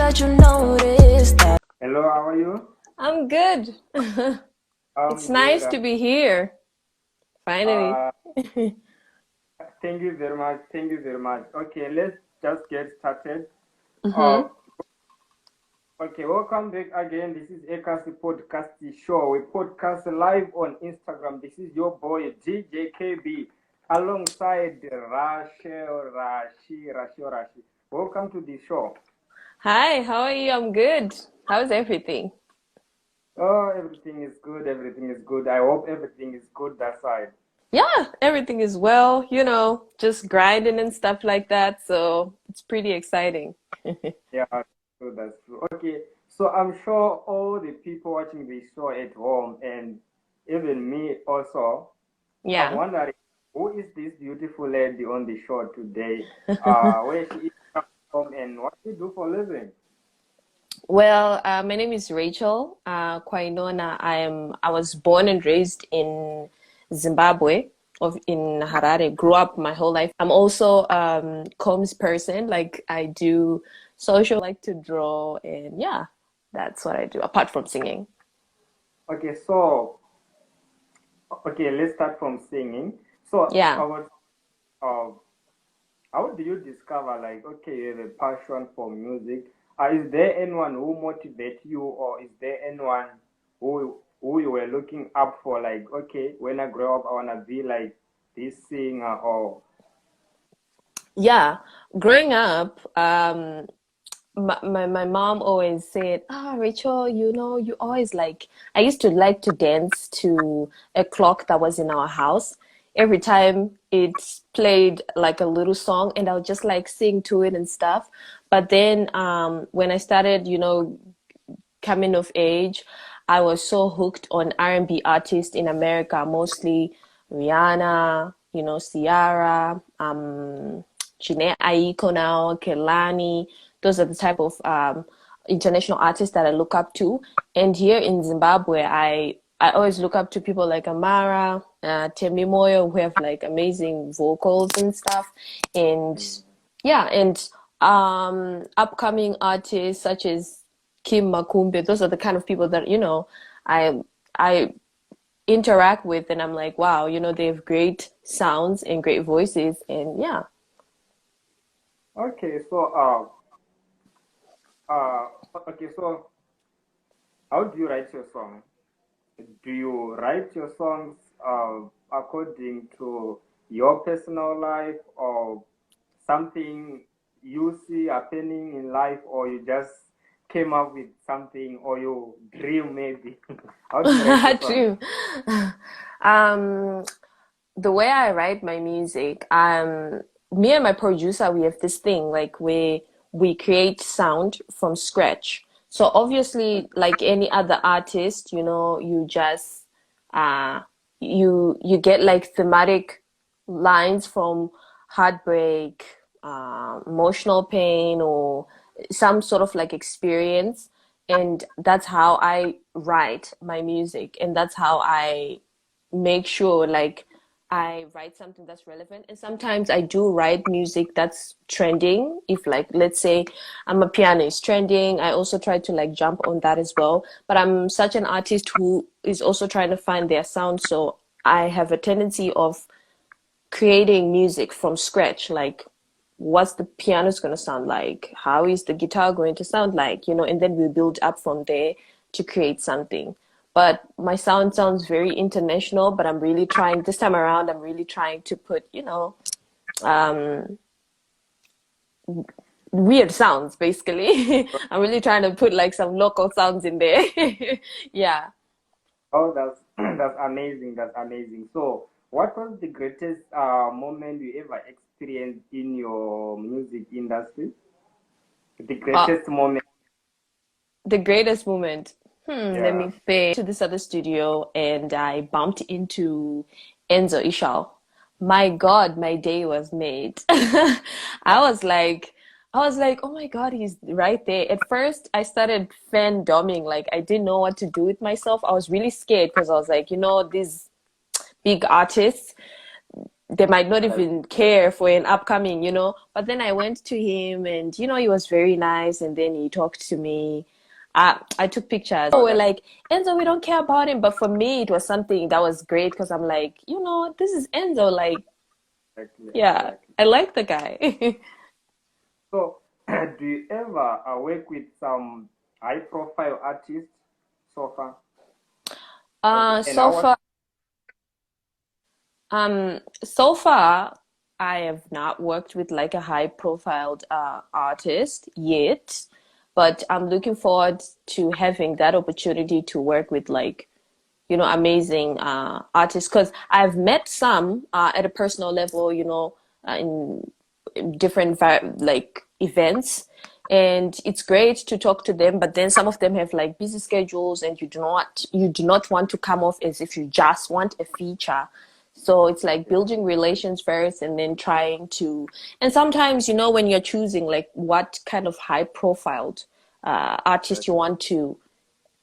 that you noticed that. Hello, how are you? I'm good. It's I'm good. nice to be here, finally. Uh, Thank you very much. Thank you very much. Okay, let's just get started. Uh, Mm-hmm. okay, welcome back again. This is Ekas'Podcast show. We podcast live on Instagram. This is your boy DJKB alongside Rashi. Welcome to the show. Hi, how are you? I'm good. How's everything? Oh, everything is good. Everything is good. I hope everything is good that side. Yeah, everything is well, just grinding and stuff like that. So it's pretty exciting. Yeah, that's true. That's true. Okay, so I'm sure all the people watching the show at home and even me also, I'm Yeah. wondering who is this beautiful lady on the show today? Where she is from and what she do for a living? Well, my name is Rachel Kwainona. I was born and raised in Zimbabwe, in Harare. Grew up my whole life. I'm also comms person. Like I do social, like to draw, and yeah, that's what I do apart from singing. Okay, so okay, let's start from singing. So Yeah. uh, how do you discover like okay you have a passion for music? Is there anyone who motivates you, or is there anyone who you were looking up for? Like okay, when I grow up, I wanna be like this singer. Or Yeah. Growing up, my mom always said, Rachel, you always like, I used to like to dance to a clock that was in our house. Every time it played like a little song, and I would just like sing to it and stuff. But then when I started, coming of age, I was so hooked on R&B artists in America, mostly Rihanna, Ciara, Jhené Aiko now, Kelani. Those are the type of international artists that I look up to. And here in Zimbabwe, I always look up to people like Amara, Temi Moyo, who have like amazing vocals and stuff. And yeah, and upcoming artists such as Kim Makumbe. Those are the kind of people that, I interact with, and I'm like, wow, they have great sounds and great voices, and yeah. okay, so uh okay, so how do you write your song? Do you write your songs according to your personal life, or something you see happening in life, or you just came up with something, or you dream maybe? How do you write your song? True. um the way I write my music, me and my producer, we have this thing like we create sound from scratch. So obviously, like any other artist, you just uh you get like thematic lines from heartbreak, emotional pain, or some sort of like experience, and that's how I write my music, and that's how I make sure like I write something that's relevant. And sometimes I do write music that's trending. If like let's say I'm a pianist trending, I also try to like jump on that as well. But I'm such an artist who is also trying to find their sound, so I have a tendency of creating music from scratch, like what's the piano's going to sound like, how is the guitar going to sound like, and then we build up from there to create something. But my sound sounds very international, but I'm really trying this time around, I'm really trying to put, um weird sounds basically. I'm really trying to put like some local sounds in there. Yeah. Oh, that's that's amazing. That's amazing. So, what was the greatest moment you ever experienced in your music industry? The uh, greatest moment. the greatest moment. Let Yeah. me think. To this other studio, and I bumped into Enzo Ishao. My God, my day was made. I was like, oh my God, he's right there. At first, I started fandoming. Like, I didn't know what to do with myself. I was really scared because I was like, these big artists, they might not That's even care for an upcoming, But then I went to him and, he was very nice. And then he talked to me. I took pictures. Oh, we're that's like, Enzo, we don't care about him. But for me, it was something that was great because I'm like, this is Enzo. Like, exactly, yeah, exactly. I like the guy. So, do you ever work with some high-profile artists so far? Okay, and So how was far, so far, I have not worked with like a high profiled artist yet, but I'm looking forward to having that opportunity to work with like, amazing artists because I've met some at a personal level, in different like events, and it's great to talk to them, but then some of them have like busy schedules and you do not want to come off as if you just want a feature. So it's like building relations first and then trying to, and sometimes, when you're choosing like what kind of high profiled artist that? you want to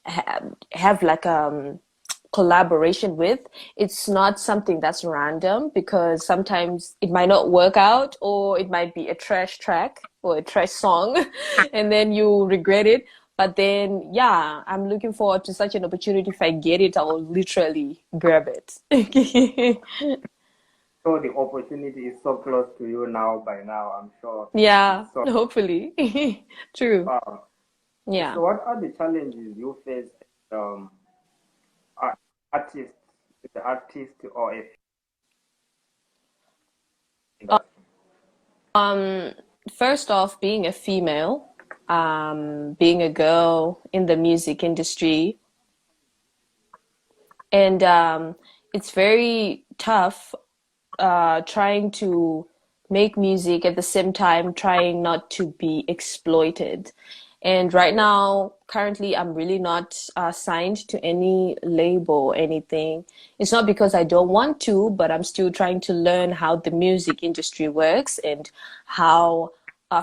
have like collaboration with, it's not something that's random because sometimes it might not work out or it might be a trash track or a trash song and then you regret it. But then, yeah, I'm looking forward to such an opportunity. If I get it, I'll literally grab it. So the opportunity is so close to you now. By now, I'm sure Yeah, it's so. hopefully. True. Wow. Yeah. So, what are the challenges you face as artist, the artist or a industry? Um, First off, being a female, being a girl in the music industry, and it's very tough trying to make music at the same time trying not to be exploited. And right Yes, now, currently, I'm really not signed to any label or anything. It's not because I don't want to, but I'm still trying to learn how the music industry works and how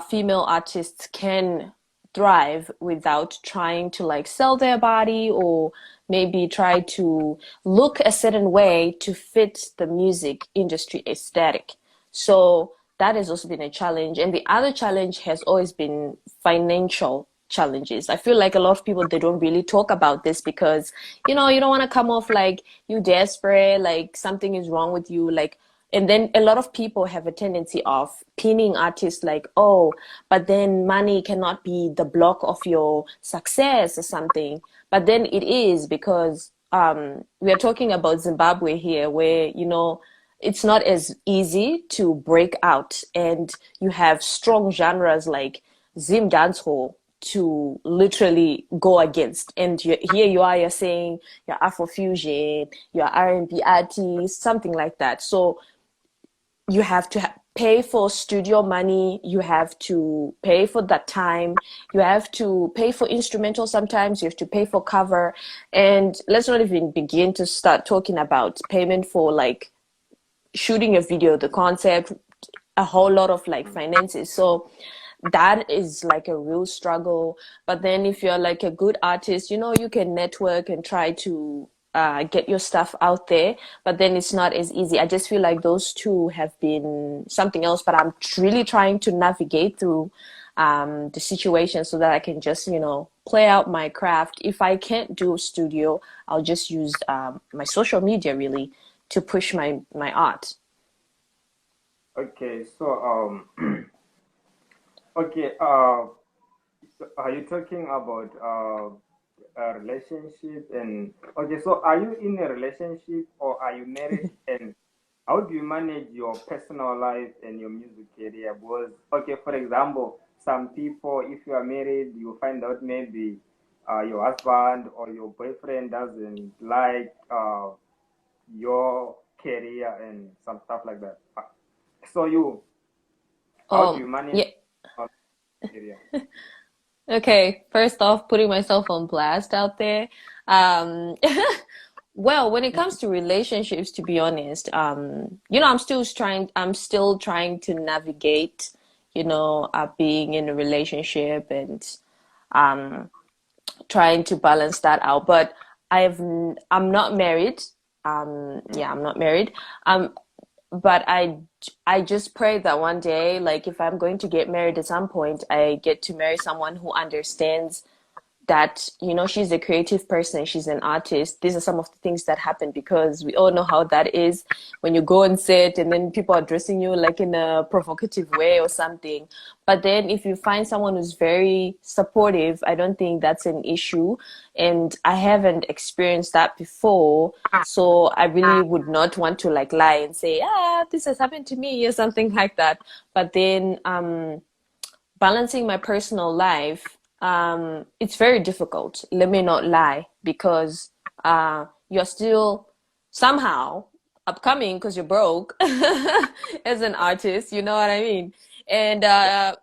female artists can thrive without trying to like sell their body or maybe try to look a certain way to fit the music industry aesthetic. So that has also been a challenge. And the other challenge has always been financial challenges. I feel like a lot of people, they don't really talk about this because, you don't want to come off like you desperate, like something is wrong with you, like, and then a lot of people have a tendency of pinning artists like, oh, but then money cannot be the block of your success or something. But then it is because we are talking about Zimbabwe here, where, it's not as easy to break out. And you have strong genres like Zim dancehall to literally go against. And here you are, you're saying you're Afrofusion, you're R&B artist, something like that. So you have to pay for studio money, you have to pay for that time, you have to pay for instrumental, sometimes you have to pay for cover, and let's not even begin to start talking about payment for like shooting a video, the concept, a whole lot of like finances. So that is like a real struggle. But then if you're like a good artist, you can network and try to get your stuff out there. But then it's not as easy. I just feel like those two have been something else. But I'm really trying to navigate through the situation so that I can just, play out my craft. If I can't do studio, I'll just use my social media really to push my art. Okay, so okay, so are you talking about a relationship and okay, so are you in a relationship or are you married and how do you manage your personal life and your music career? Because okay, for example, some people, if you are married, you find out maybe your husband or your boyfriend doesn't like your career and some stuff like that. So you, how do you manage Yeah. your career? Okay, first off, putting myself on blast out there. Um, well, when it comes to relationships, to be honest, I'm still trying to navigate, being in a relationship and um, trying to balance that out. I'm not married. Yeah, I'm not married. Um, but I just pray that one day, like if I'm going to get married at some point, I get to marry someone who understands that, you know, she's a creative person, she's an artist. These are some of the things that happen, because we all know how that is when you go and sit and then people are addressing you like in a provocative way or something. But then if you find someone who's very supportive, I don't think that's an issue. And I haven't experienced that before. So I really would not want to like lie and say, this has happened to me or something like that. But then balancing my personal life, it's very difficult. Let me not lie, because you're still somehow upcoming because you're broke as an artist. You know what I mean? And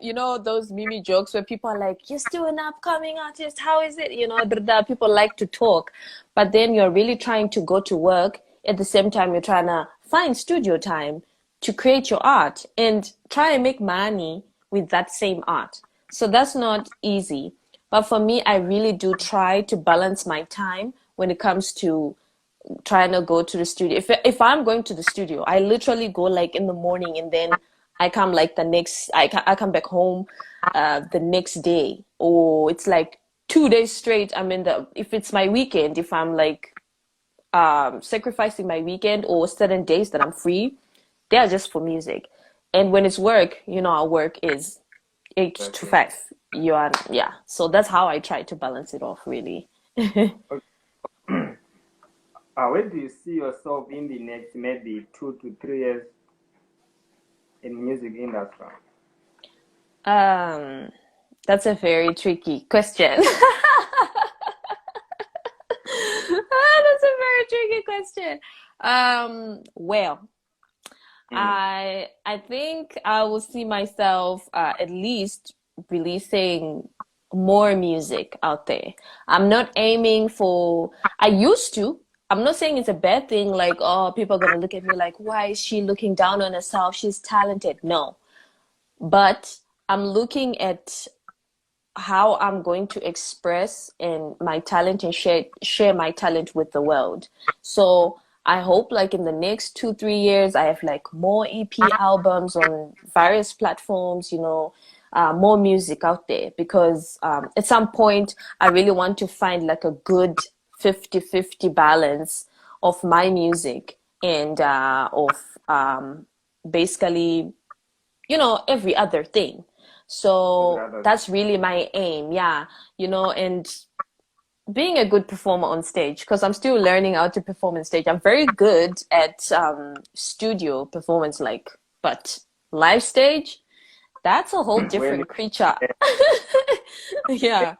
you know those meme jokes where people are like, "You're still an upcoming artist. How is it?" You know, people like to talk, but then you're really trying to go to work. At the same time, you're trying to find studio time to create your art and try and make money with that same art. So that's not easy. But for me, I really do try to balance my time when it comes to trying to go to the studio. If I'm going to the studio, I literally go like in the morning, and then I come like I come back home the next day, or it's like 2 days straight. I'm in the, if it's my weekend, if I'm like sacrificing my weekend or certain days that I'm free, they are just for music. And when it's work, you know, our work is 8 to 5. You are, yeah. So that's how I try to balance it off, really. Where do you see yourself in the next maybe 2 to 3 years in music industry? That's a very tricky question. That's a very tricky question. Well, I think I will see myself at least releasing more music out there. I'm not aiming for, I used to. I'm not saying it's a bad thing, like, oh, people are gonna look at me like, why is she looking down on herself? She's talented. No. But I'm looking at how I'm going to express and my talent and share my talent with the world. So I hope like in the next 2-3 years I have like more EP albums on various platforms, you know, more music out there, because at some point I really want to find like a good 50-50 balance of my music and of basically, you know, every other thing. So that's really my aim, yeah, you know, and being a good performer on stage, because I'm still learning how to perform on stage. I'm very good at studio performance, like, but live stage, that's a whole different creature. Yeah,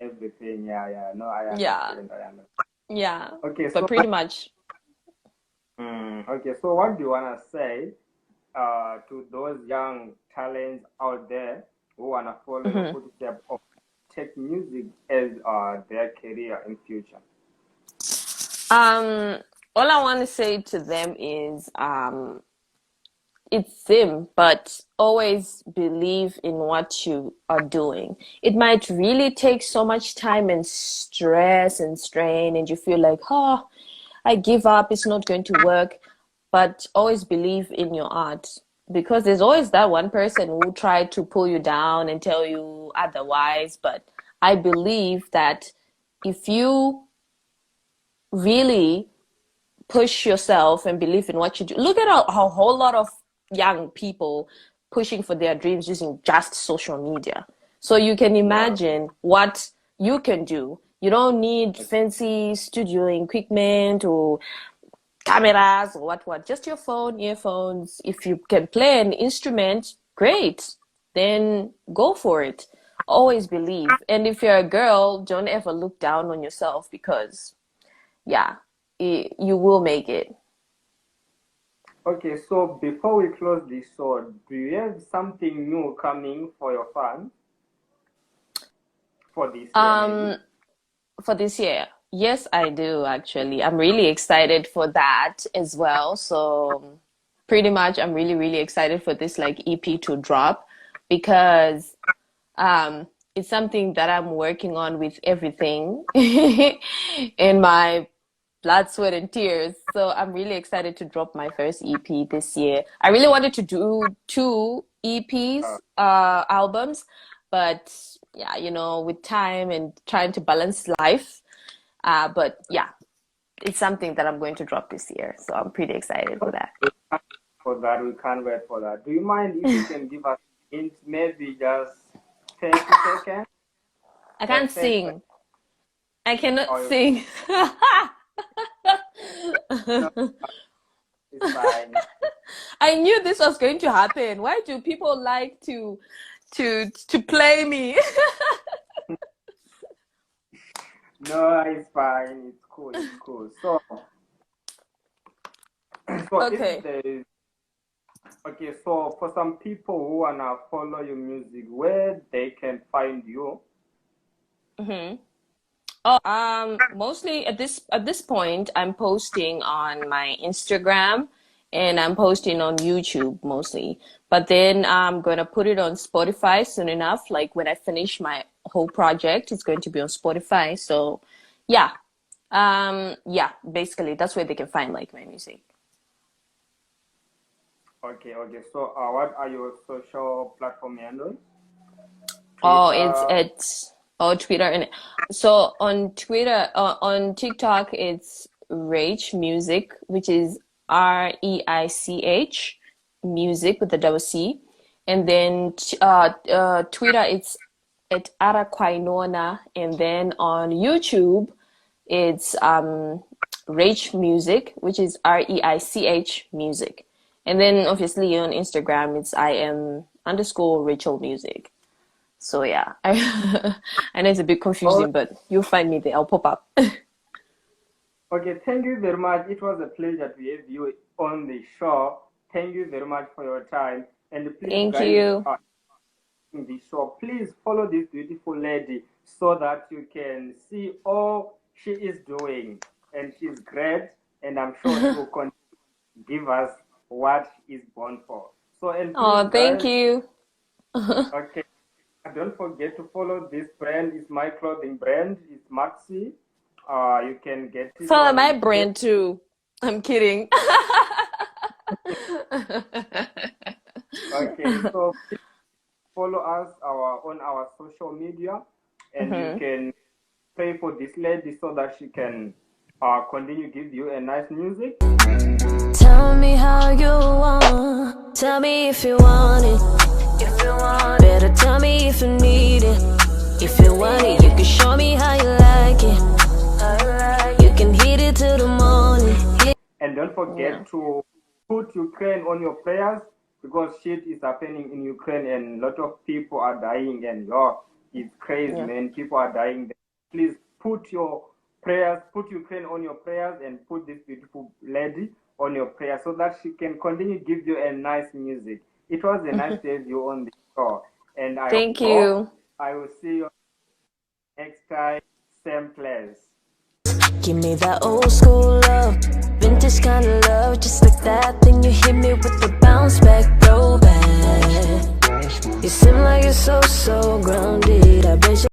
Everything, yeah. No, I yeah, understand. yeah. Okay, But so pretty much. so what do you wanna say to those young talents out there who wanna follow your Mhm. footsteps of take music as their career in future? All I want to say to them is it's them, but always believe in what you are doing. It might really take so much time and stress and strain, and you feel like, oh, I give up, it's not going to work. But always believe in your art, because there's always that one person who try to pull you down and tell you otherwise. But I believe that if you really push yourself and believe in what you do. Look at a whole lot of young people pushing for their dreams using just social media. So you can Yeah. imagine what you can do. You don't need fancy studio equipment or cameras or what. Just your phone, earphones. If you can play an instrument, great. Then go for it. Always believe. And if you're a girl, don't ever look down on yourself, because yeah, you will make it. Okay, so before we close this show, do you have something new coming for your fans for this year, maybe? Um, for this year, yes, I do actually. I'm really excited for that as well. So pretty much, I'm really, really excited for this like EP to drop, because it's something that I'm working on with everything in my blood, sweat, and tears. So I'm really excited to drop my first EP this year. I really wanted to do two EPs, albums, but yeah, with time and trying to balance life. But yeah, it's something that I'm going to drop this year. So I'm pretty excited for that. For that, we can't wait for that. Do you mind if you can give us hints, maybe just 30 seconds? I can't sing. I cannot sing. No, it's fine. I knew this was going to happen. Why do people like to play me? No, it's fine. It's cool. It's cool. So Okay. if there is, okay, so for some people who wanna follow your music, where they can find you? Mm-hmm. Oh, mostly at this point, I'm posting on my Instagram and I'm posting on YouTube mostly. But then I'm gonna put it on Spotify soon enough. Like when I finish my whole project, it's going to be on Spotify. So yeah. Yeah, basically that's where they can find like my music. Okay. So what are your social platform handles? Oh, Twitter. Twitter and so on Twitter, on TikTok, it's Reich Music, which is Reich music with a double C, and then Twitter it's at Araquainona, and then on YouTube it's Reich Music, which is Reich music, and then obviously on Instagram it's IM_Rachel Music. So yeah, I know it's a bit Oh, confusing, but you'll find me there. I'll pop up. okay. Thank you very much. It was a pleasure to have you on the show. Thank you very much for your time. And please, Thank guys, you. in the show, please follow this beautiful lady so that you can see all she is doing. And she's great. And I'm sure she will continue to give us what she is born for. So, and please, Oh, thank guys, you. okay. Don't forget to follow this brand. It's my clothing brand. It's Maxi. You can get it Follow my on. brand too. I'm kidding. Okay, so please follow us on our social media, and you Hmm. can pray for this lady so that she can continue give you a nice music. Tell me how you want. Tell me if you want it. If you want it. Better tell me if you need it. If you want it, you can show me how you like it. You can hit it till the morning. And don't Yeah. forget to put Ukraine on your prayers because shit is happening in Ukraine and a lot of people are dying and it's crazy, Yeah. man. People are dying there. Please put your prayers, put Ukraine on your prayers and put this beautiful lady on your prayers so that she can continue to give you a nice music. It was a nice to have you on the show. And I Thank hope you. I will see you next time, same place. Give me that old school love, vintage kind of love, just like that. Then you hit me with the bounce back, throwback. You seem like you're so grounded. I bet you